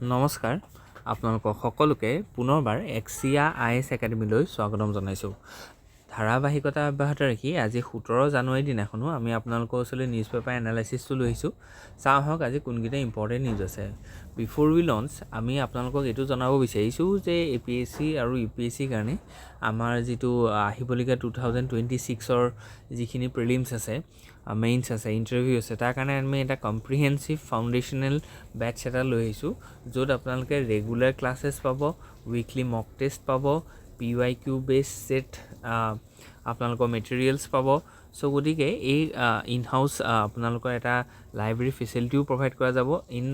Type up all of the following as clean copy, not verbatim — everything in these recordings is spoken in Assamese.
নমস্কাৰ আপোনালোকক সকলোকে পুনৰবাৰ Axia IAS Academy লৈ স্বাগতম জনাইছোঁ। ধাৰাবাহিকতা অব্যাহত ৰাখি আজি 17 জানুৱাৰী দিনাখনো আমি আপোনালোকৰ ওচৰলৈ নিউজ পেপাৰ এনালাইচিছটো লৈ আহিছোঁ। চাওঁ আহক আজি কোনকেইটা ইম্পৰ্টেণ্ট নিউজ আছে। বিফৰ উই লঞ্চ আমি আপোনালোকক এইটো জনাব বিচাৰিছোঁ যে APSC আৰু UPSC কাৰণে আমাৰ যিটো আহিবলগীয়া 2026ৰ যিখিনি প্ৰিলিমছ আছে, মেইনছ আছে, ইণ্টাৰভিউ আছে, তাৰ কাৰণে আমি এটা কম্প্ৰিহেনচিভ ফাউণ্ডেশ্যনেল বেটছ এটা লৈ আহিছোঁ, য'ত আপোনালোকে ৰেগুলাৰ ক্লাছেছ পাব, উইকলি মক টেষ্ট পাব, PYQ বেছ ছেট আপোনালোকৰ মেটেৰিয়েলছ পাব। চ' গতিকে এই ইন হাউচ আপোনালোকৰ এটা লাইব্ৰেৰী ফেচিলিটিও প্ৰভাইড কৰা যাব ইন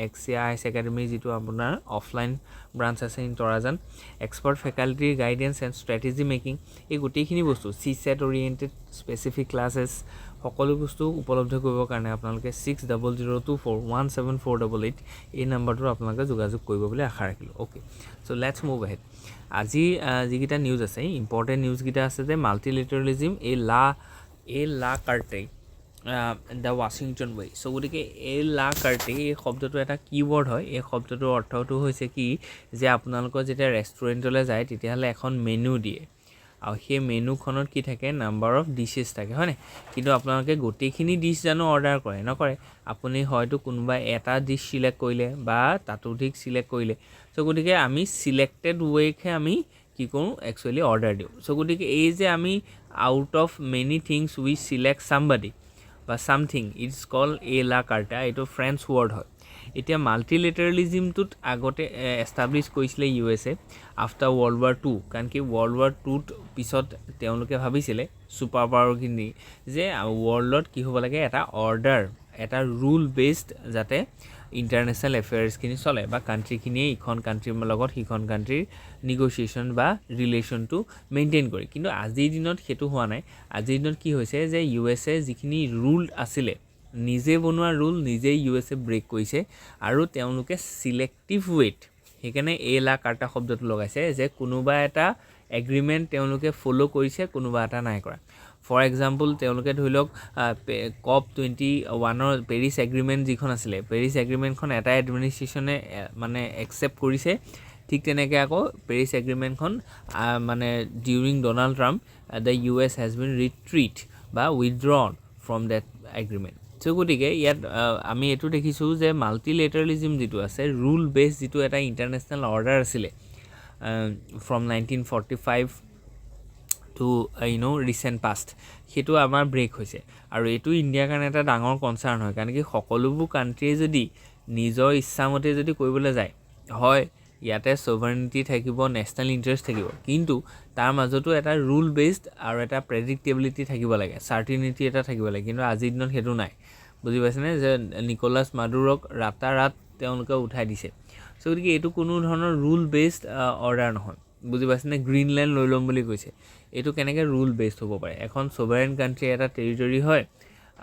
Axia IAS Academy, যিটো আপোনাৰ অফলাইন ব্ৰাঞ্চ আছে ইন Tarajan। এক্সপাৰ্ট ফেকাল্টিৰ গাইডেন্স এণ্ড ষ্ট্ৰেটেজি মেকিং, এই গোটেইখিনি বস্তু CSET অৰিয়েণ্টেড স্পেচিফিক ক্লাছেছ সকলো বস্তু উপলব্ধ কৰিবৰ কাৰণে আপোনালোকে 6002417488 এই নম্বৰটো আপোনালোকে যোগাযোগ কৰিব বুলি আশা ৰাখিলোঁ। Okay, so' let's move ahead. আজি যিকেইটা নিউজ আছে, ইম্পৰ্টেণ্ট নিউজকেইটা আছে যে মাল্টিলেটাৰেলিজিম এ লা কাৰ্টে দ্য ৱাশ্বিংটন ৱে। চ' গতিকে এ লা কাৰ্টে এই শব্দটো এটা কিৱৰ্ড হয়। এই শব্দটোৰ অৰ্থটো হৈছে কি, যে আপোনালোকৰ যেতিয়া ৰেষ্টুৰেণ্টলৈ যায় তেতিয়াহ'লে এখন মেনু দিয়ে, আৰু সেই মেনুখনত কি থাকে, নাম্বাৰ অফ ডিছেছ থাকে, হয়নে? কিন্তু আপোনালোকে গোটেইখিনি ডিছ জানো অৰ্ডাৰ কৰে? নকৰে। আপুনি হয়তো কোনোবা এটা ডিছ চিলেক্ট কৰিলে বা তাতোধিক চিলেক্ট কৰিলে। চ' গতিকে আমি চিলেক্টেড ৱেকহে আমি কি কৰোঁ, একচুৱেলি অৰ্ডাৰ দিওঁ। চ' গতিকে এই যে আমি out of many things we select somebody বা something, it's call A la কাৰ্টা। এইটো ফ্ৰেঞ্চ ৱৰ্ড হয়। এতিয়া মাল্টিলেটাৰেলিজিমটোত আগতে এষ্টাব্লিছ কৰিছিলে USA after World War II, কাৰণ কি World War IIত পিছত তেওঁলোকে ভাবিছিলে ছুপাৰ পাৱাৰখিনি যে ৱৰ্ল্ডত কি হ'ব লাগে, এটা অৰ্ডাৰ, এটা ৰুল বেছড যাতে ইণ্টাৰনেশ্যনেল এফেয়াৰ্ছখিনি চলে, বা কাণ্ট্ৰিখিনিয়ে ইখন কাণ্ট্ৰিৰ লগত সিখন কাণ্ট্ৰিৰ নিগ'চিয়েশ্যন বা ৰিলেশ্যনটো মেইনটেইন কৰে। কিন্তু আজিৰ দিনত সেইটো হোৱা নাই। আজিৰ দিনত কি হৈছে যে USA যিখিনি ৰুল আছিলে, নিজে বনোৱা ৰুল নিজেই USA ব্ৰেক কৰিছে, আৰু তেওঁলোকে চিলেক্টিভ ৱেট, সেইকাৰণে এ লা কাৰ্টা শব্দটো লগাইছে যে কোনোবা এটা এগ্ৰিমেণ্ট তেওঁলোকে ফ'ল' কৰিছে, কোনোবা এটা নাই কৰা। ফৰ এক্সাম্পল, তেওঁলোকে ধৰি লওক COP21 পেৰিছ এগ্ৰিমেণ্ট যিখন আছিলে, পেৰিছ এগ্ৰিমেণ্টখন এটা এডমিনিষ্ট্ৰেশ্যনে মানে একচেপ্ট কৰিছে। ঠিক তেনেকৈ আকৌ পেৰিছ এগ্ৰিমেণ্টখন মানে during Donald Trump the US has been retreat বা উইথড্ৰন ফ্ৰম ডেট এগ্ৰিমেণ্ট। চ' গতিকে ইয়াত আমি এইটো দেখিছোঁ যে মাল্টিলেটাৰেলিজিম যিটো আছে, ৰুল বেছ যিটো এটা ইণ্টাৰনেশ্যনেল অৰ্ডাৰ আছিলে ফ্ৰম 1945 টু ৰিচেণ্ট পাষ্ট, সেইটো আমাৰ ব্ৰেক হৈছে। আৰু এইটো ইণ্ডিয়াৰ কাৰণে এটা ডাঙৰ কনচাৰ্ণ হয়, কাৰণ কি সকলোবোৰ কাণ্ট্ৰিয়ে যদি নিজৰ ইচ্ছামতে যদি কৰিবলৈ যায়, হয় ইয়াতে ছভাৰেনিটি থাকিব, নেশ্যনেল ইণ্টাৰেষ্ট থাকিব, কিন্তু তাৰ মাজতো এটা ৰুল বেছড আৰু এটা প্ৰেডিক্টেবিলিটি থাকিব লাগে, চাৰ্টিনিটি এটা থাকিব লাগে। কিন্তু আজিৰ দিনত সেইটো নাই। বুজি পাইছেনে, যে নিকোলাছ মাডুৰক ৰাতাৰাত তেওঁলোকে উঠাই দিছে। চ' গতিকে এইটো কোনো ধৰণৰ ৰুল বেছড অৰ্ডাৰ নহয়। বুজি পাইছেনে, গ্ৰীণলেণ্ড লৈ ল'ম বুলি কৈছে। এইটো কেনেকৈ ৰুল বেছড হ'ব পাৰে? এখন ছভাৰেন কাণ্ট্ৰি এটা টেৰিটৰী হয়,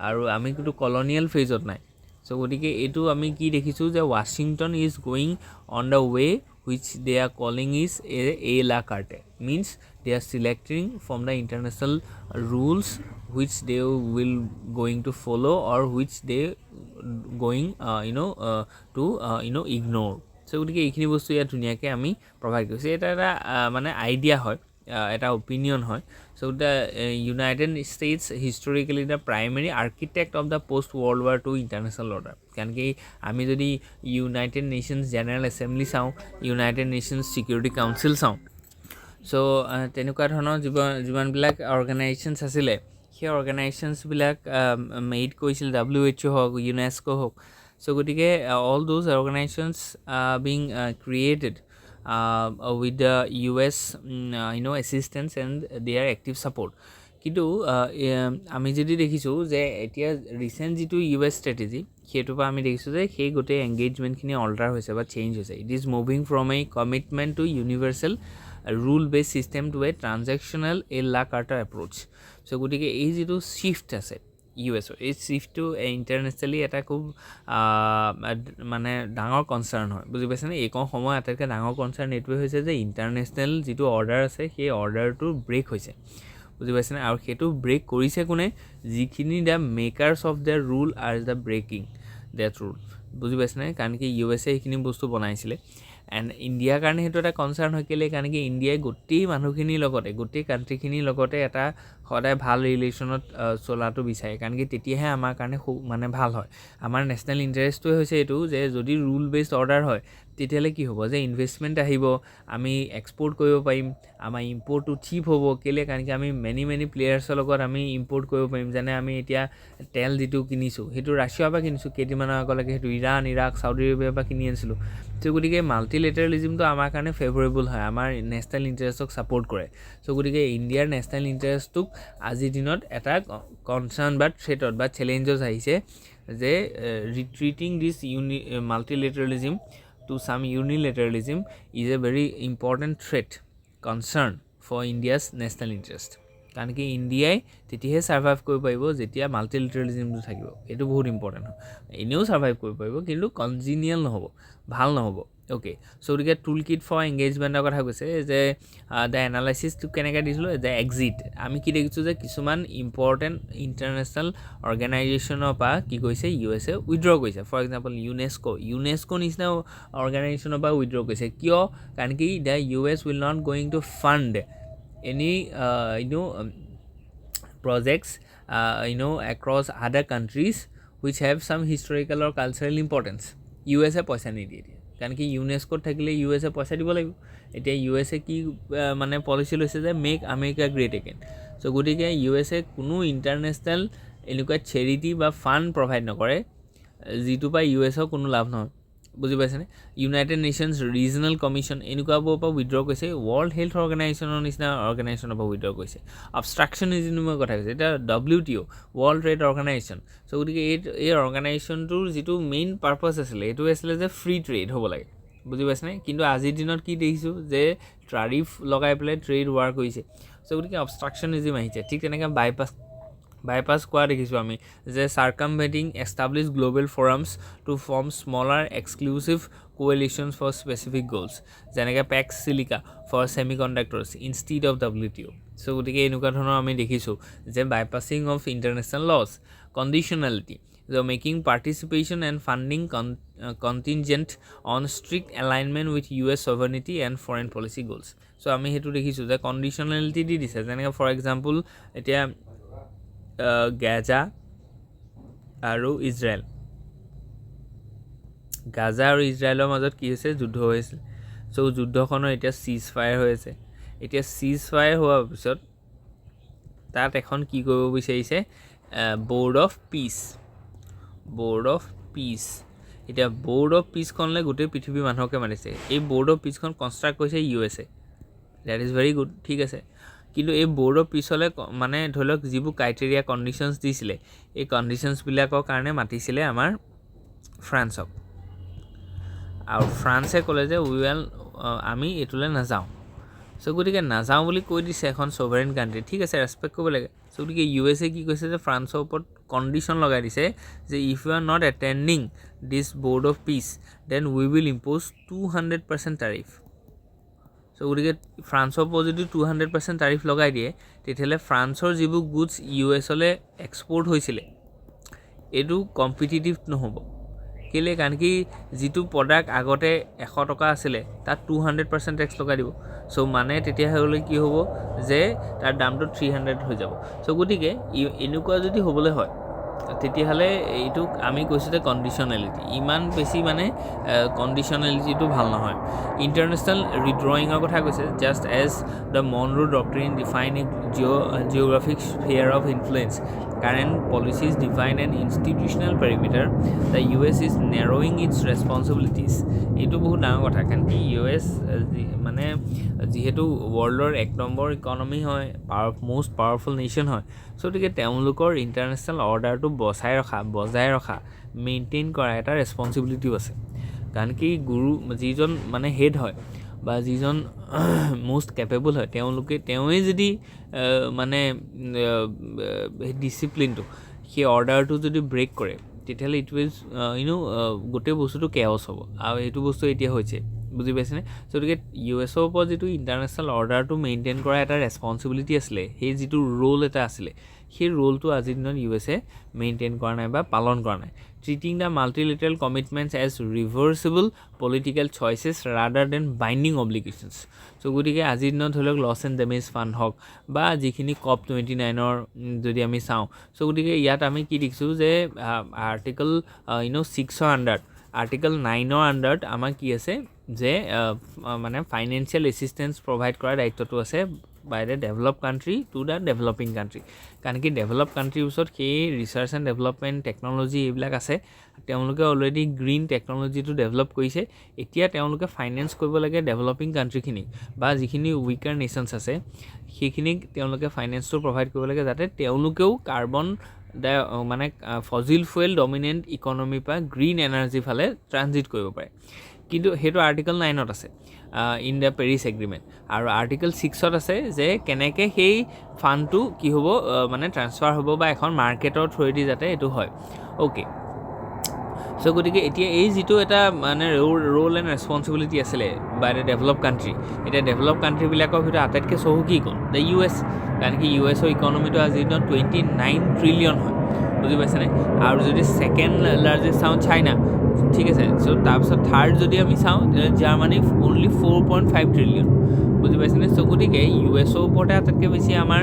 আৰু আমি কিন্তু কলনিয়েল ফেজত নাই। চ' গতিকে এইটো আমি কি দেখিছোঁ, যে Washington is going on the way which they are calling is a la carte, means they are selecting from the international rules which they will going to follow or which they going to ignore. So গতিকে এইখিনি বস্তু ইয়াত ধুনীয়াকৈ আমি প্ৰভাইড কৰিছোঁ। এটা মানে আইডিয়া হয়, এটা অপিনিয়ন হয়। So' the United States historically the primary architect of the post world war II international order. কাৰণ কি আমি যদি ইউনাইটেড নেশ্যনছ জেনেৰেল এছেম্বলি চাওঁ, ইউনাইটেড নেশ্যনছ ছিকিউৰিটি কাউন্সিল চাওঁ, চ' তেনেকুৱা ধৰণৰ যিমানবিলাক অৰ্গেনাইজেশ্যনছ আছিলে, সেই অৰ্গেনাইজেশ্যনছবিলাক মেইড কৰিছিল WHO হওক, UNESCO হওক। চ' গতিকে all those organisations being created with the US assistance and their active support. কিন্তু আমি যদি দেখিছোঁ যে এতিয়া ৰিচেণ্ট যিটো US ষ্ট্ৰেটেজি, সেইটোৰ পৰা আমি দেখিছোঁ যে সেই গোটেই এংগেজমেণ্টখিনি অল্টাৰ হৈছে বা চেঞ্জ হৈছে। It is moving from a commitment to universal rule based system to a transactional a la carte approach. চ' গতিকে এই যিটো শ্বিফ্ট আছে US-ৰ, এই শ্বিফ্টটো ইণ্টাৰনেশ্যনেলি এটা খুব মানে ডাঙৰ কনচাৰ্ণ হয়। বুজি পাইছেনে? এইকণ সময় আটাইতকৈ ডাঙৰ কনচাৰ্ণ এইটোৱে হৈছে যে ইণ্টাৰনেশ্যনেল যিটো অৰ্ডাৰ আছে, সেই অৰ্ডাৰটো ব্ৰেক হৈছে। বুজি পাইছেনে? আৰু সেইটো ব্ৰেক কৰিছে কোনে? যিখিনি the makers of the rule are the breaking that rule. বুজি পাইছেনে কাৰণ কি USA এইখিনি বস্তু বনাইছিলে এণ্ড ইণ্ডিয়াৰ কাৰণে সেইটো এটা কনচাৰ্ণ হৈ কেলে কাৰণ কি ইণ্ডিয়াই গোটেই মানুহখিনিৰ লগতে গোটেই কাণ্ট্ৰিখিনিৰ লগতে এটা সদায় ভাল ৰিলেশ্যনত চলাটো বিচাৰে কাৰণ কি তেতিয়াহে আমাৰ কাৰণে মানে ভাল হয় আমাৰ নেশ্যনেল ইণ্টাৰেষ্টটোৱে হৈছে এইটো যে যদি ৰুল বেছড অৰ্ডাৰ হয় তেতিয়াহ'লে কি হ'ব যে ইনভেষ্টমেণ্ট আহিব আমি এক্সপৰ্ট কৰিব পাৰিম আমাৰ ইম্পৰ্টটো চিপ হ'ব কেলে কাৰণ কি আমি মেনি প্লেয়াৰ্ছৰ লগত আমি ইম্পৰ্ট কৰিব পাৰিম যেনে আমি এতিয়া তেল যিটো কিনিছোঁ সেইটো ৰাছিয়াৰ পৰা কিনিছোঁ কেইদিনমানৰ আগলৈকে সেইটো ইৰাণ ইৰাক চাউদি আৰবিয়াৰ পৰা কিনি আনিছিলোঁ চ' গতিকে মাল্টিলেটাৰেলিজিমটো আমাৰ কাৰণে ফেভৰেবল হয় আমাৰ নেশ্যনেল ইণ্টাৰেষ্টক ছাপৰ্ট কৰে চ' গতিকে ইণ্ডিয়াৰ নেশ্যনেল ইণ্টাৰেষ্টটোক আজিৰ দিনত এটা কনচাৰ্ণ বা থ্ৰেটত বা চেলেঞ্জেছ আহিছে যে ৰিট্ৰিটিং দিছ মাল্টিলেটাৰেলিজিম to some unilateralism is a very important threat concern for India's national interest কাৰণ কি ইণ্ডিয়াই তেতিয়াহে ছাৰ্ভাইভ কৰিব পাৰিব যেতিয়া মাল্টিলেটাৰেলিজিমটো থাকিব এইটো বহুত ইম্পৰ্টেণ্ট হয় এনেও ছাৰ্ভাইভ কৰিব পাৰিব কিন্তু কনজিনিয়েল নহ'ব ভাল নহ'ব অ'কে চ' গতিকে টুল কিট ফৰ এংগেজমেণ্টৰ কথা কৈছে যে দ্য এনালাইচিছটো কেনেকৈ দিছিলোঁ দ্য এক্সিট আমি কি দেখিছোঁ যে কিছুমান ইম্পৰ্টেণ্ট ইণ্টাৰনেশ্যনেল অৰ্গেনাইজেশ্যনৰ পৰা কি কৈছে USA উইড্ৰ কৰিছে ফৰ এক্সাম্পল ইউনেস্কো নিচিনা অৰ্গেনাইজেশ্যনৰ পৰা উইড্ৰ কৰিছে কিয় কাৰণ কি the US will not going to fund any projects across other countries which have some historical or cultural importance USA পইচা নিদিয়ে কাৰণ কি ইউনেস্কোত থাকিলে USA পইচা দিব লাগিব এতিয়া USA কি মানে পলিচি লৈছে যে মেক আমেৰিকা গ্ৰেট এগেইন চ' গতিকে USA কোনো ইণ্টাৰনেশ্যনেল এনেকুৱা চেৰিটি বা ফাণ্ড প্ৰভাইড নকৰে যিটো পৰা USৰ কোনো লাভ নহয় বুজি পাইছেনে ইউনাইটেড নেশ্যনছ ৰিজনেল কমিশ্যন এনেকুৱাবোৰৰ পৰা উইড্ৰ কৰিছে ৱৰ্ল্ড হেল্থ অৰ্গেনাইজেশ্যনৰ নিচিনা অৰ্গেনাইজেশ্যনৰ পৰা উইড্ৰ কৰিছে অবষ্ট্ৰাকশ্যনিজিমৰ কথা কৈছে এতিয়া WTO ৱৰ্ল্ড ট্ৰেড অৰ্গেনাইজেশ্যন চ' গতিকে এই অৰ্গেনাইজেশ্যনটোৰ যিটো মেইন পাৰ্পাছ আছিলে এইটো আছিলে যে ফ্ৰী ট্ৰেড হ'ব লাগে বুজি পাইছেনে কিন্তু আজিৰ দিনত কি দেখিছোঁ যে ট্ৰাৰিফ লগাই পেলাই ট্ৰেড ৱাৰ কৰিছে চ' গতিকে অবষ্ট্ৰাকশ্যনিজিম আহিছে ঠিক তেনেকৈ বাইপাছ কোৱা দেখিছোঁ আমি যে circumventing establish global forums to form smaller exclusive coalitions for specific goals যেনেকৈ Pax Silica for semiconductors instead of WTO so' গতিকে এনেকুৱা ধৰণৰ আমি দেখিছোঁ যে bypassing of international laws conditionality making participation and funding contingent on strict alignment with US sovereignty and foreign policy goals so' আমি সেইটো দেখিছোঁ যে কণ্ডিশ্যনেলিটি দি দিছে যেনেকৈ ফৰ এক্সাম্পল এতিয়া গাজা আৰু ইজৰাইলৰ মাজত কি হৈছে যুদ্ধ হৈ আছিল চ' যুদ্ধখনৰ এতিয়া চিজ ফায়াৰ হৈ আছে এতিয়া চিজ ফায়াৰ হোৱাৰ পিছত তাত এখন কি কৰিব বিচাৰিছে ব'ৰ্ড অফ পিচ এতিয়া ব'ৰ্ড অফ পিচখনলৈ গোটেই পৃথিৱীৰ মানুহকে মাতিছে এই ব'ৰ্ড অফ পিচখন কনষ্ট্ৰাক্ট কৰিছে USA that is very good ঠিক আছে কিন্তু এই ব'ৰ্ড অফ পিচলৈ মানে ধৰি লওক যিবোৰ ক্ৰাইটেৰিয়া কণ্ডিশ্যনছ দিছিলে এই কণ্ডিশ্যনছবিলাকৰ কাৰণে মাতিছিলে আমাৰ ফ্ৰান্সক আৰু ফ্ৰান্সে ক'লে যে আমি এইটোলৈ নাযাওঁ চ' গতিকে নাযাওঁ বুলি কৈ দিছে এখন ছভাৰেইন কাণ্ট্ৰি ঠিক আছে ৰেচপেক্ট কৰিব লাগে চ' গতিকে USA কি কৈছে যে ফ্ৰান্সৰ ওপৰত কণ্ডিশ্যন লগাই দিছে যে if you are not attending this board of peace then we will impose 200% tariff so' গতিকে ফ্ৰান্সৰ ওপৰত যদি 200% টাৰিফ লগাই দিয়ে তেতিয়াহ'লে ফ্ৰান্সৰ যিবোৰ গুডছ USলৈ এক্সপৰ্ট হৈছিলে এইটো কম্পিটিটিভ নহ'ব কেলৈ কাৰণ কি যিটো প্ৰডাক্ট আগতে 100 টকা আছিলে তাত 200% টেক্স লগাই দিব চ' মানে তেতিয়াহ'লে কি হ'ব যে তাৰ দামটো 300 হৈ যাব চ' গতিকে এনেকুৱা যদি হ'বলৈ হয় তেতিয়াহ'লে এইটোক আমি কৈছোঁ যে কণ্ডিশ্যনেলিটি ইমান বেছি মানে কণ্ডিশ্যনেলিটিটো ভাল নহয় ইণ্টাৰনেশ্যনেল ৰিড্ৰয়িঙৰ কথা কৈছে just as the Monroe doctrine define a geographic sphere of influence current policies define an institutional perimeter the US is narrowing its responsibilities এইটো বহুত ডাঙৰ কথা কাৰণ কি US মানে যিহেতু ৱৰ্ল্ডৰ 1 নম্বৰ ইকনমি হয় মোষ্ট পাৱাৰফুল নেশ্যন হয় চ' গতিকে তেওঁলোকৰ ইণ্টাৰনেশ্যনেল অৰ্ডাৰটো বজাই ৰখা মেইনটেইন কৰা এটা ৰেচপনচিবিলিটিও আছে কাৰণ কি যিজন মানে হেড হয় বা যিজন মোষ্ট কেপেবল হয় তেওঁৱে যদি মানে ডিচিপ্লিনটো সেই অৰ্ডাৰটো যদি ব্ৰেক কৰে তেতিয়াহ'লে ইট উইজ গোটেই বস্তুটো কেঅছ হ'ব আৰু এইটো বস্তু এতিয়া হৈছে বুজি পাইছেনে সো গতিকে ইউএছৰ ওপৰত যিটো ইণ্টাৰনেশ্যনেল অৰ্ডাৰটো মেইনটেইন কৰা এটা ৰেছপনচিবিলিটি আছিলে সেই যিটো ৰোল এটা আছিলে সেই ৰোলটো আজিৰ দিনত ইউএছে মেইনটেইন কৰা নাই বা পালন কৰা নাই treating the multilateral commitments as reversible political choices rather than binding obligations so গতিকে আজিৰ দিনত ধৰি লওক লছ এণ্ড ডেমেজ ফাণ্ড হওক বা যিখিনি COP29ৰ যদি আমি চাওঁ so গতিকে ইয়াত আমি কি দেখিছোঁ যে আৰ্টিকল 6ৰ আণ্ডাৰত আৰ্টিকল 9ৰ আণ্ডাৰত আমাৰ কি আছে যে মানে ফাইনেন্সিয়েল এছিষ্টেঞ্চ প্ৰভাইড কৰাৰ দায়িত্বটো আছে by the developed country to the developing country কাৰণ কি ডেভেলপ কাণ্ট্ৰিৰ ওচৰত সেই ৰিচাৰ্চ এণ্ড ডেভেলপমেণ্ট টেকন'লজি এইবিলাক আছে তেওঁলোকে অলৰেডি গ্ৰীণ টেকন'লজিটো ডেভেলপ কৰিছে এতিয়া তেওঁলোকে ফাইনেন্স কৰিব লাগে ডেভেলপিং কাণ্ট্ৰিখিনিক বা যিখিনি উইকাৰ নেশ্যনছ আছে সেইখিনিক তেওঁলোকে ফাইনেন্সটো প্ৰভাইড কৰিব লাগে যাতে তেওঁলোকেও কাৰ্বন মানে ফজিল ফুৱেল ডমিনেণ্ট ইকনমিৰ পৰা গ্ৰীণ এনাৰ্জি ফালে ট্ৰানজিট কৰিব পাৰে কিন্তু সেইটো আৰ্টিকল 9ত আছে ইন দ্য পেৰিছ এগ্ৰিমেণ্ট আৰু আৰ্টিকল 6ত আছে যে কেনেকৈ সেই ফাণ্ডটো কি হ'ব মানে ট্ৰান্সফাৰ হ'ব বা এখন মাৰ্কেটৰ থ্ৰুৱেদি যাতে এইটো হয় অ'কে সো গতিকে এতিয়া এই যিটো এটা মানে ৰোল এণ্ড ৰেছপনচিবিলিটি আছিলে বাই দ্য ডেভেলপ কাণ্ট্ৰি এতিয়া ডেভেলপ কাণ্ট্ৰিবিলাকৰ ভিতৰত আটাইতকৈ চহকী কোন দ্য US কাৰণ কি ইউএছৰ ইকনমিটো আজিৰ দিনত 29 ট্ৰিলিয়ন হয় বুজি পাইছেনে আৰু যদি ছেকেণ্ড লাৰ্জেষ্ট চাওঁ চাইনা ঠিক আছে সো তাৰপিছত থাৰ্ড যদি আমি চাওঁ জাৰ্মানী অনলি 4.5 ট্ৰিলিয়ন বুজি পাইছেনে সো গতিকে ইউএছৰ ওপৰতে আটাইতকৈ বেছি আমাৰ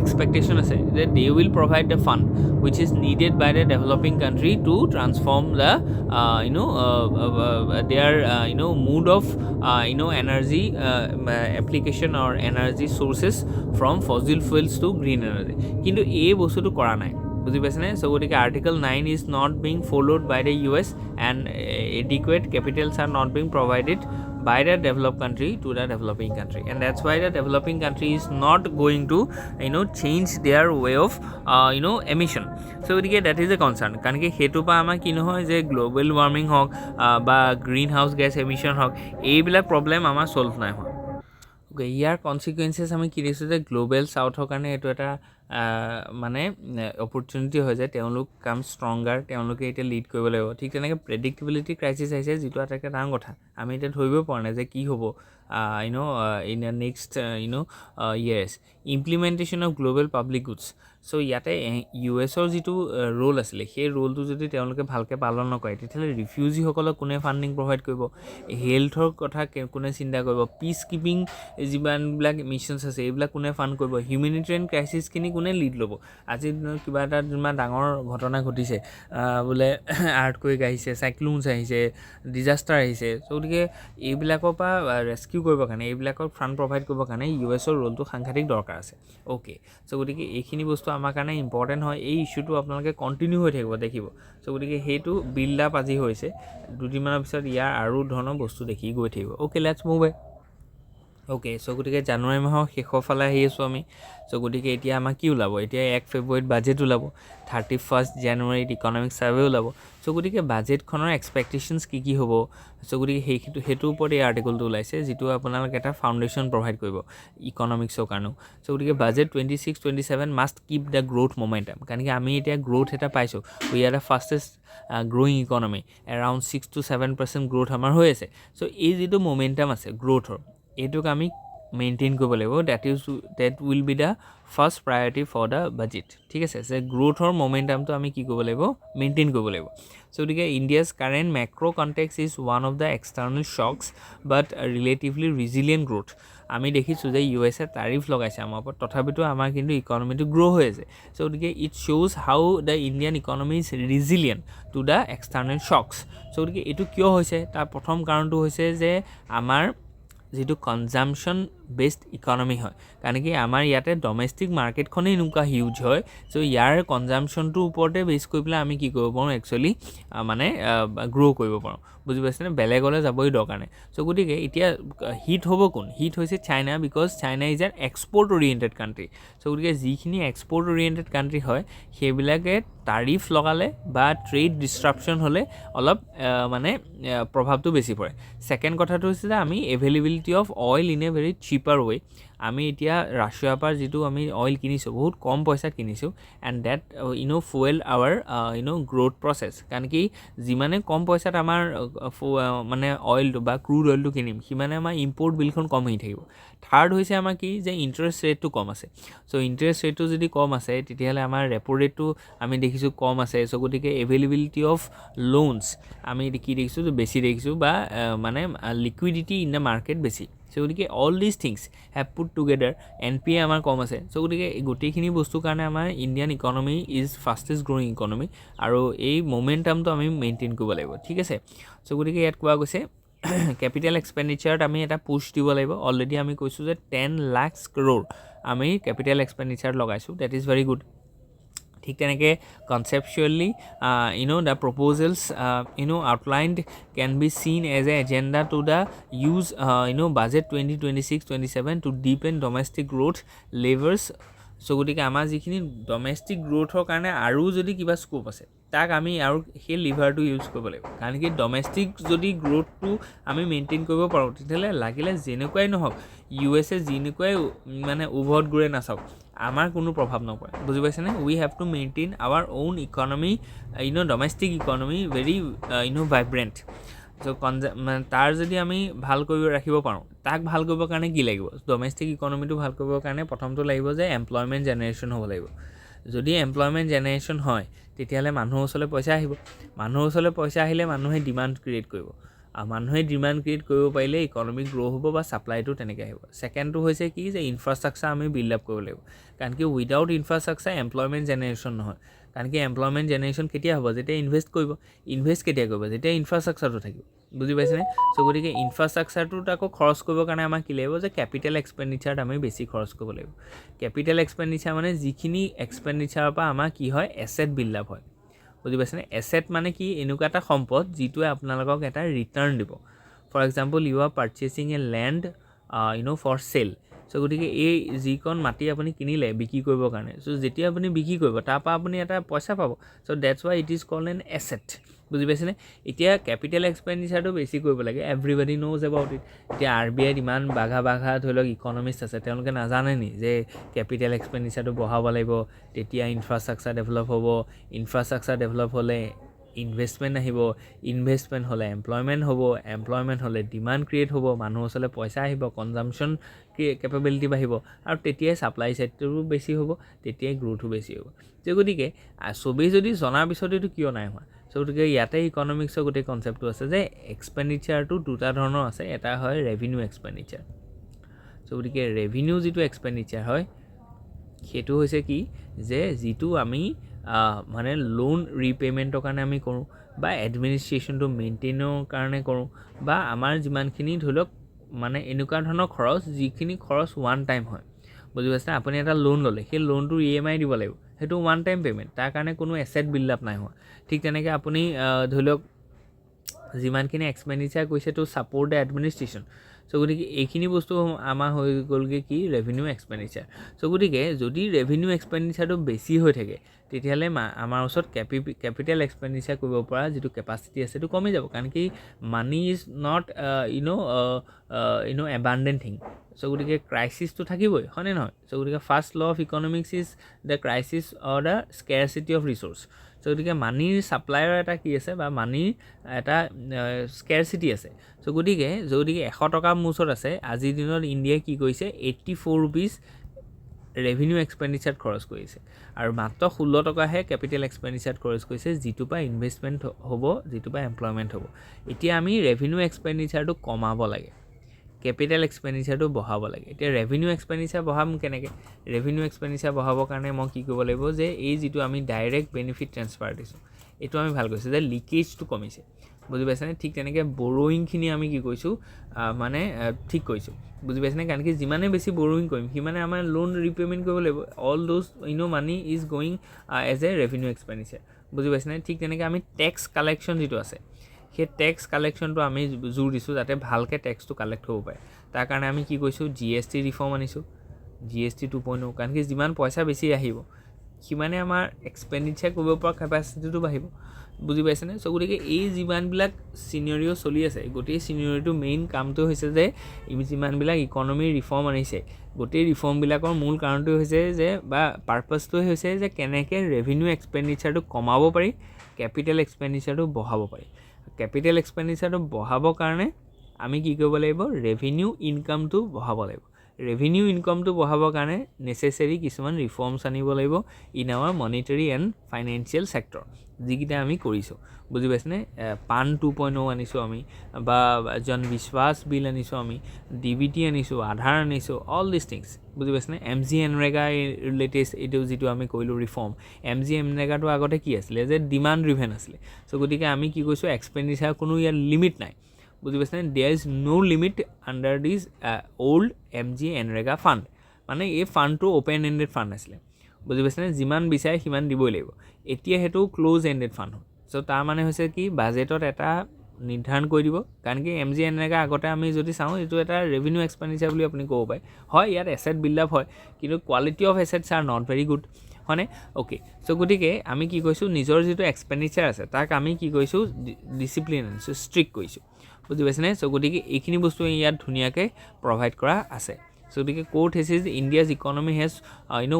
এক্সপেক্টেশ্যন আছে যে they will provide the fund which is needed by the developing country to transform the their mode of energy application or energy sources from fossil fuels to green energy কিন্তু এই বস্তুটো কৰা নাই বুজি পাইছেনে সো গতিকে article 9 is not being followed by the US and adequate capitals are not being provided by the developed country to the developing country and that's why the developing country is not going to change their way of emission so that is a concern কাৰণ কি হেতু পা আমাৰ কি নহয় যে গ্লোবাল ওয়াৰ্মিং হওক বা গ্ৰীণ হাউচ গেছ এমিশন হওক এইবিলাক প্ৰবলেম আমাৰ সলভ নাই হোৱা ইয়াৰ কনচিকুৱেঞ্চেছ আমি কি দেখিছোঁ যে গ্লোবেল চাউথৰ কাৰণে এইটো এটা মানে অপৰচুনিটি হয় যে তেওঁলোক কাম ষ্ট্ৰংগাৰ তেওঁলোকে এতিয়া লিড কৰিব লাগিব ঠিক তেনেকৈ প্ৰেডিক্টেবিলিটি ক্ৰাইচিছ আহিছে যিটো আটাইতকৈ ডাঙৰ কথা আমি এতিয়া ধৰিব পৰা নাই যে কি হ'ব in the next years implementation of global public goods so' ইয়াতে ইউএছৰ যিটো ৰোল আছিলে সেই ৰোলটো যদি তেওঁলোকে ভালকৈ পালন নকৰে তেতিয়াহ'লে ৰিফিউজিসকলক কোনে ফাণ্ডিং প্ৰভাইড কৰিব হেল্থৰ কথা কোনে চিন্তা কৰিব পিচ কিপিং যিমানবিলাক মিছনছ আছে এইবিলাক কোনে ফাণ্ড কৰিব হিউমেনিটেৰিয়ান ক্ৰাইচিছখিনি কোনে লিড ল'ব আজিৰ দিনত কিবা এটা যিমান ডাঙৰ ঘটনা ঘটিছে বোলে আৰ্থকুৱেক আহিছে চাইক্লোনছ আহিছে ডিজাষ্টাৰ আহিছে চ' গতিকে এইবিলাকৰ পৰা ৰেস্কিউ কৰিবৰ কাৰণে এইবিলাকক ফাণ্ড প্ৰভাইড কৰিবৰ কাৰণে ইউএছৰ ৰোলটো সাংঘাতিক দৰকাৰ আছে অ'কে চ' গতিকে এইখিনি বস্তু আমাৰ কাৰণে ইম্পৰ্টেণ্ট হয় এই ইছ্যুটো আপোনালোকে কণ্টিনিউ হৈ থাকিব দেখিব চ' গতিকে সেইটো বিল্ড আপ আজি হৈছে দুদিনমানৰ পিছত ইয়াৰ আৰু ধৰণৰ বস্তু দেখি গৈ থাকিব okay let's move okay so' গতিকে জানুৱাৰী মাহৰ শেষৰ ফালে আহি আছোঁ আমি চ' গতিকে এতিয়া আমাৰ কি ওলাব এতিয়া 1 ফেব্ৰুৱাৰীত বাজেট ওলাব 31 জানুৱাৰীত ইকনমিক ছাৰ্ভে ওলাব চ' গতিকে বাজেটখনৰ এক্সপেক্টেশ্যনছ কি হ'ব চ' গতিকে সেইটোৰ ওপৰত এই আৰ্টিকলটো ওলাইছে যিটো আপোনালোকে এটা ফাউণ্ডেশ্যন প্ৰভাইড কৰিব ইকনমিক্সৰ কাৰণেও চ' গতিকে budget 26-27 must keep the growth momentum কাৰণ কি আমি এতিয়া গ্ৰ'থ এটা পাইছোঁ we are the fastest growing economy around 6-7% growth আমাৰ হৈ আছে চ' এই যিটো মমেণ্টাম আছে গ্ৰ'থৰ এইটোক আমি মেইনটেইন কৰিব লাগিব that will be the first priority for the budget ঠিক আছে যে গ্ৰ'থৰ মমেণ্টামটো আমি কি কৰিব লাগিব মেইনটেইন কৰিব লাগিব চ' গতিকে India's current macro' context is one of the external shocks but relatively resilient growth আমি দেখিছোঁ যে ইউএছে তাৰিফ লগাইছে আমাৰ ওপৰত তথাপিতো আমাৰ কিন্তু ইকনমিটো গ্ৰ' হৈ আছে চ' গতিকে ইট শ্ব'জ how the Indian economy is resilient to the external shocks so' গতিকে এইটো কিয় হৈছে তাৰ প্ৰথম কাৰণটো হৈছে যে আমাৰ যিটো কনজামশ্যন বেছড ইকনমি হয় কাৰণ কি আমাৰ ইয়াতে ডমেষ্টিক মাৰ্কেটখনেই এনেকুৱা হিউজ হয় চ' ইয়াৰ কনজামশ্যনটোৰ ওপৰতে বেছ কৰি পেলাই আমি কি কৰিব পাৰোঁ একচুৱেলি মানে গ্ৰ' কৰিব পাৰোঁ বুজি পাইছেনে বেলেগলৈ যাবই দৰকাৰ নাই চ' গতিকে এতিয়া হিট হ'ব কোন হিট হৈছে China because China is an export oriented country so' গতিকে যিখিনি এক্সপৰ্ট অৰিয়েণ্টেড কাণ্ট্ৰি হয় সেইবিলাকে তাৰিফ লগালে বা ট্ৰেড ডিষ্ট্ৰাপশ্যন হ'লে অলপ মানে প্ৰভাৱটো বেছি পৰে ছেকেণ্ড কথাটো হৈছে যে আমি availability of oil in a very cheap cheaper way আমি এতিয়া ৰাছিয়াৰ পৰা যিটো আমি অইল কিনিছোঁ বহুত কম পইচাত কিনিছোঁ and that fuel our growth process কাৰণ কি যিমানে কম পইচাত আমাৰ মানে অইলটো বা ক্ৰুড অইলটো কিনিম সিমানে আমাৰ ইম্পৰ্ট বিলখন কম হৈ থাকিব থাৰ্ড হৈছে আমাৰ কি যে ইণ্টাৰেষ্ট ৰেটটো কম আছে চ' ইণ্টাৰেষ্ট ৰেটটো যদি কম আছে তেতিয়াহ'লে আমাৰ ৰেপো ৰেটটো আমি দেখিছোঁ কম আছে চ' গতিকে এভেইলেবিলিটি অফ লোনছ আমি কি দেখিছোঁ বেছি দেখিছোঁ বা মানে লিকুইডিটি ইন দ্য মাৰ্কেট বেছি চ' গতিকে all these things have put together NPA আমাৰ কম আছে চ' গতিকে গোটেইখিনি বস্তুৰ কাৰণে আমাৰ Indian economy is fastest growing economy আৰু এই মমেণ্টামটো আমি মেইনটেইন কৰিব লাগিব ঠিক আছে চ' গতিকে ইয়াত কোৱা গৈছে কেপিটেল এক্সপেণ্ডিচাৰত আমি এটা পুছ দিব লাগিব অলৰেডি আমি কৈছোঁ যে 10 লাখ ক্ৰ'ৰ আমি কেপিটেল এক্সপেণ্ডিচাৰত লগাইছোঁ ডেট ইজ ভেৰি গুড ঠিক তেনেকৈ conceptually the proposals outlined can be seen as a agenda to the use budget 2026-27 to deepen domestic growth levers so' গতিকে আমাৰ যিখিনি ডমেষ্টিক গ্ৰ'থৰ কাৰণে আৰু যদি কিবা স্ক'প আছে তাক আমি আৰু সেই লিভাৰটো ইউজ কৰিব লাগিব কাৰণ কি ডমেষ্টিক যদি গ্ৰ'থটো আমি মেইনটেইন কৰিব পাৰোঁ তেতিয়াহ'লে লাগিলে যেনেকুৱাই নহওক USA যেনেকুৱাই মানে উভত ঘূৰে নাচাওক আমাৰ কোনো প্ৰভাৱ নপৰে বুজি পাইছেনে we have to maintain our own economy domestic economy very vibrant so' মানে তাৰ যদি আমি ভাল কৰি ৰাখিব পাৰোঁ তাক ভাল কৰিবৰ কাৰণে কি লাগিব ডমেষ্টিক ইকনমিটো ভাল কৰিবৰ কাৰণে প্ৰথমটো লাগিব যে এমপ্লয়মেণ্ট জেনেৰেশ্যন হ'ব লাগিব যদি এমপ্লয়মেণ্ট জেনেৰেশ্যন হয় তেতিয়াহ'লে মানুহৰ ওচৰলৈ পইচা আহিব মানুহৰ ওচৰলৈ পইচা আহিলে মানুহে ডিমাণ্ড ক্ৰিয়েট কৰিব আৰু মানুহে ডিমাণ্ড ক্ৰিয়েট কৰিব পাৰিলে ইকনমিক গ্ৰ' হ'ব বা ছাপ্লাইটো তেনেকৈ আহিব ছেকেণ্ডটো হৈছে কি যে ইনফ্ৰাষ্ট্ৰাকচাৰ আমি বিল্ড আপ কৰিব লাগিব কাৰণ কি উইদাউট ইনফ্ৰাষ্ট্ৰাকচাৰ এমপ্লয়মেণ্ট জেনেৰেশ্যন নহয় কাৰণ কি এমপ্লয়মেণ্ট জেনেৰেশ্যন কেতিয়া হ'ব যেতিয়া ইনভেষ্ট কৰিব ইনভেষ্ট কেতিয়া কৰিব যেতিয়া ইনফ্ৰাষ্ট্ৰাকচাৰটো থাকিব বুজি পাইছেনে চ' গতিকে ইনফ্ৰাষ্ট্ৰাকচাৰটোত আকৌ খৰচ কৰিবৰ কাৰণে আমাক কি লাগিব যে কেপিটেল এক্সপেণ্ডিচাৰত আমি বেছি খৰচ কৰিব লাগিব কেপিটেল এক্সপেণ্ডিচাৰ মানে যিখিনি এক্সপেণ্ডিচাৰৰ পৰা আমাৰ কি হয় এছেট বিল্ড আপ হয় বুজি পাইছেনে এছেট মানে কি এনেকুৱা এটা সম্পদ যিটোৱে আপোনালোকক এটা ৰিটাৰ্ণ দিব for example you are purchasing a land for sale so' গতিকে এই যিকণ মাটি আপুনি কিনিলে বিক্ৰী কৰিবৰ কাৰণে চ' যেতিয়া আপুনি বিক্ৰী কৰিব তাৰপৰা আপুনি এটা পইচা পাব so' that's why it is called an asset বুজি পাইছেনে এতিয়া কেপিটেল এক্সপেণ্ডিচাৰটো বেছি কৰিব লাগে এভৰিবডি ন'জ এবাউট ইট এতিয়া RBIত ইমান বাঘা ধৰি লওক ইকনমিষ্ট আছে তেওঁলোকে নাজানে নি যে কেপিটেল এক্সপেণ্ডিচাৰটো বঢ়াব লাগিব তেতিয়া ইনফ্ৰাষ্ট্ৰাকচাৰ ডেভেলপ হ'ব ইনফ্ৰাষ্ট্ৰাকচাৰ ডেভেলপ হ'লে ইনভেষ্টমেণ্ট আহিব ইনভেষ্টমেণ্ট হ'লে এমপ্লয়মেণ্ট হ'ব এমপ্লয়মেণ্ট হ'লে ডিমাণ্ড ক্ৰিয়েট হ'ব মানুহৰ ওচৰলৈ পইচা আহিব কনজাম্পশ্যন কেপেবিলিটি বাঢ়িব আৰু তেতিয়াই ছাপ্লাই ছাইডটোও বেছি হ'ব তেতিয়াই গ্ৰ'থো বেছি হ'ব যে গতিকে চবেই যদি জনাৰ পিছত এইটো কিয় নাই হোৱা চ' গতিকে ইয়াতে ইকনমিক্সৰ গোটেই কনচেপ্টটো আছে যে এক্সপেণ্ডিচাৰটো দুটা ধৰণৰ আছে এটা হয় ৰেভিনিউ এক্সপেণ্ডিচাৰ চ' গতিকে ৰেভিনিউ যিটো এক্সপেণ্ডিচাৰ হয় সেইটো হৈছে কি যে যিটো আমি মানে লোন ৰিপে'মেণ্টৰ কাৰণে আমি কৰোঁ বা এডমিনিষ্ট্ৰেশ্যনটো মেইনটেইনৰ কাৰণে কৰোঁ বা আমাৰ যিমানখিনি ধৰি লওক মানে এনেকুৱা ধৰণৰ খৰচ যিখিনি খৰচ ওৱান টাইম হয় বুজি পাইছে আপুনি এটা লোন ল'লে সেই লোনটোৰ EMI দিব লাগিব সেইটো ওৱান টাইম পে'মেণ্ট তাৰ কাৰণে কোনো এছেট বিল্ড আপ নাই হোৱা ঠিক তেনেকৈ আপুনি ধৰি লওক যিমানখিনি এক্সপেণ্ডিচাৰ কৰিছে টু ছাপৰ্ট দ্য এডমিনিষ্ট্ৰেশ্যন চ' গতিকে এইখিনি বস্তু আমাৰ হৈ গ'লগৈ কি ৰেভিনিউ এক্সপেণ্ডিচাৰ চ' গতিকে যদি ৰেভিনিউ এক্সপেণ্ডিচাৰটো বেছি হৈ থাকে তেতিয়াহ'লে আমাৰ ওচৰত কেপিটেল এক্সপেণ্ডিচাৰ কৰিব পৰা যিটো কেপাচিটি আছে সেইটো কমি যাব কাৰণ কি money is not abundant thing so' গতিকে ক্ৰাইচিছটো থাকিবই হয়নে নহয় চ' গতিকে first law of economics is the crisis or the scarcity of resource so' গতিকে মানিৰ ছাপ্লাইৰ এটা কি আছে বা মানিৰ এটা স্কেৰচিটি আছে চ' গতিকে যদি 100 টকা মোৰ ওচৰত আছে আজিৰ দিনত ইণ্ডিয়াই কি কৰিছে 84 ৰুপিজ ৰেভিনিউ এক্সপেণ্ডিচাৰত খৰচ কৰিছে আৰু মাত্ৰ 16 টকাহে কেপিটেল এক্সপেণ্ডিচাৰত খৰচ কৰিছে যিটোৰ পৰা ইনভেষ্টমেণ্ট হ'ব যিটোৰ পৰা এমপ্লয়মেণ্ট হ'ব এতিয়া আমি ৰেভিনিউ এক্সপেণ্ডিচাৰটো কমাব লাগে কেপিটেল এক্সপেণ্ডিচাৰটো বঢ়াব লাগে এতিয়া ৰেভিনিউ এক্সপেণ্ডিচাৰ বঢ়াম কেনেকৈ ৰেভিনিউ এক্সপেণ্ডিচাৰ বঢ়াবৰ কাৰণে মই কি কৰিব লাগিব যে এই যিটো আমি ডাইৰেক্ট বেনিফিট ট্ৰেন্সফাৰ দিছোঁ এইটো আমি ভাল কৰিছোঁ যে লিকেজটো কমিছে বুজি পাইছেনে ঠিক তেনেকৈ বৰ'য়িংখিনি আমি কি কৰিছোঁ মানে ঠিক কৰিছোঁ বুজি পাইছেনে কাৰণ কি যিমানে বেছি বৰ'য়িং কৰিম সিমানে আমাৰ লোন ৰিপে'মেণ্ট কৰিব লাগিব all those money is going as a revenue expenditure বুজি পাইছেনে ঠিক তেনেকৈ আমি টেক্স কালেকশ্যন যিটো আছে সেই টেক্স কালেকশ্যনটো আমি জোৰ দিছোঁ যাতে ভালকৈ টেক্সটো কালেক্ট হ'ব পাৰে তাৰ কাৰণে আমি কি কৰিছোঁ GST ৰিফৰ্ম আনিছোঁ GST 2.0 কাৰণ কি যিমান পইচা বেছি আহিব সিমানে আমাৰ এক্সপেণ্ডিচাৰ কৰিব পৰা কেপাচিটিটো বাঢ়িব বুজি পাইছেনে চ' গতিকে এই যিমানবিলাক চিনিয়ৰিও চলি আছে গোটেই চিনিয়ৰিটো মেইন কামটো হৈছে যে যিমানবিলাক ইকনমিৰ ৰিফৰ্ম আনিছে গোটেই ৰিফৰ্মবিলাকৰ মূল কাৰণটো হৈছে যে বা পাৰ্পাছটোৱে হৈছে যে কেনেকৈ ৰেভিনিউ এক্সপেণ্ডিচাৰটো কমাব পাৰি কেপিটেল এক্সপেণ্ডিচাৰটো বঢ়াব পাৰি কেপিটেল এক্সপেণ্ডিচাৰটো বঢ়াবৰ কাৰণে আমি কি কৰিব লাগিব ৰেভিনিউ ইনকামটো বঢ়াব লাগিব ৰেভিনিউ ইনকামটো বঢ়াবৰ কাৰণে নেচেচেৰী কিছুমান ৰিফৰ্মছ আনিব লাগিব in our monetary and financial sector যিকেইটা আমি কৰিছোঁ বুজি পাইছেনে পান 2.0 আনিছোঁ আমি বা জন বিশ্বাস বিল আনিছোঁ আমি DBT আনিছোঁ আধাৰ আনিছোঁ অল দিছ থিংছ বুজি পাইছেনে MG এনৰেগা লেটেষ্ট এইটো যিটো আমি কৰিলোঁ ৰিফৰ্ম MG এনৰেগাটো আগতে কি আছিলে যে ডিমাণ্ড ড্ৰিভেন আছিলে চ' গতিকে আমি কি কৈছোঁ এক্সপেণ্ডিচাৰ কোনো ইয়াৰ লিমিট নাই বুজি পাইছেনে there is no' limit under this old MG NREGA fund মানে এই ফাণ্ডটো অ'পেন এণ্ডেড ফাণ্ড আছিলে বুজি পাইছেনে যিমান বিচাৰে সিমান দিবই লাগিব এতিয়া সেইটো ক্ল'জ এণ্ডেড ফাণ্ড হ'ল চ' তাৰ মানে হৈছে কি বাজেটত এটা নিৰ্ধাৰণ কৰি দিব কাৰণ কি MG এনৰেগা আগতে আমি যদি চাওঁ এইটো এটা ৰেভিনিউ এক্সপেণ্ডিচাৰ বুলি আপুনি ক'ব পাৰে হয় ইয়াত এছেট বিল্ড আপ হয় কিন্তু quality of assets are not very good হয়নে অ'কে চ' গতিকে আমি কি কৈছোঁ নিজৰ যিটো এক্সপেণ্ডিচাৰ আছে তাক আমি কি কৰিছোঁ ডিচিপ্লিন আনিছোঁ ষ্ট্ৰিক্ট কৰিছোঁ বুজি পাইছেনে চ' গতিকে এইখিনি বস্তু ইয়াত ধুনীয়াকৈ প্ৰভাইড কৰা আছে চ' গতিকে ক'ত হৈছে যে ইণ্ডিয়াজ ইকনমি হেজ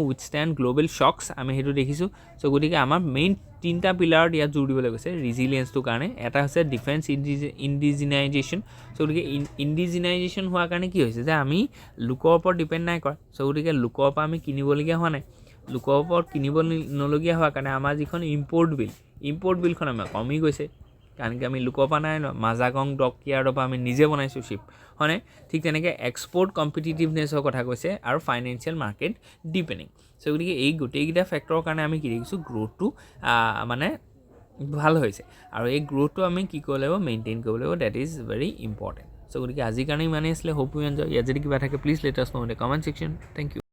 উইথষ্টেণ্ড গ্ল'বেল শ্বকছ আমি সেইটো দেখিছোঁ চ' গতিকে আমাৰ মেইন 3টা পিলাৰত ইয়াত জোৰ দিবলৈ গৈছে ৰিজিলিয়েঞ্চটোৰ কাৰণে এটা হৈছে ডিফেন্স ইণ্ডিজিনাইজেশ্যন চ' গতিকে ইণ্ডিজিনাইজেশ্যন হোৱাৰ কাৰণে কি হৈছে যে আমি লোকৰ ওপৰত ডিপেণ্ড নাই কৰা চ' গতিকে লোকৰ পৰা আমি কিনিবলগীয়া হোৱা নাই লোকৰ ওপৰত কিনিব নলগীয়া হোৱাৰ কাৰণে আমাৰ যিখন ইম্পৰ্ট বিলখন আমাৰ কমি গৈছে কাৰণ কি আমি লোকৰ পৰা নাই ন মাজাগং ডক ইয়াৰ্ডৰ পৰা আমি নিজে বনাইছোঁ শ্বিপ হয়নে ঠিক তেনেকৈ এক্সপৰ্ট কম্পিটিটিভনেছৰ কথা কৈছে আৰু ফাইনেন্সিয়েল মাৰ্কেট ডিপেণ্ডিং চ' গতিকে এই গোটেইকেইটা ফেক্টৰৰ কাৰণে আমি কি দেখিছোঁ গ্ৰ'থটো মানে ভাল হৈছে আৰু এই গ্ৰ'থটো আমি কি কৰিব লাগিব মেইনটেইন কৰিব লাগিব that is very important so' গতিকে আজিৰ কাৰণে ইমানেই আছিলে হোপ ইউ এনজয় ইয়াত যদি কিবা থাকে please let us know' in the comment section thank U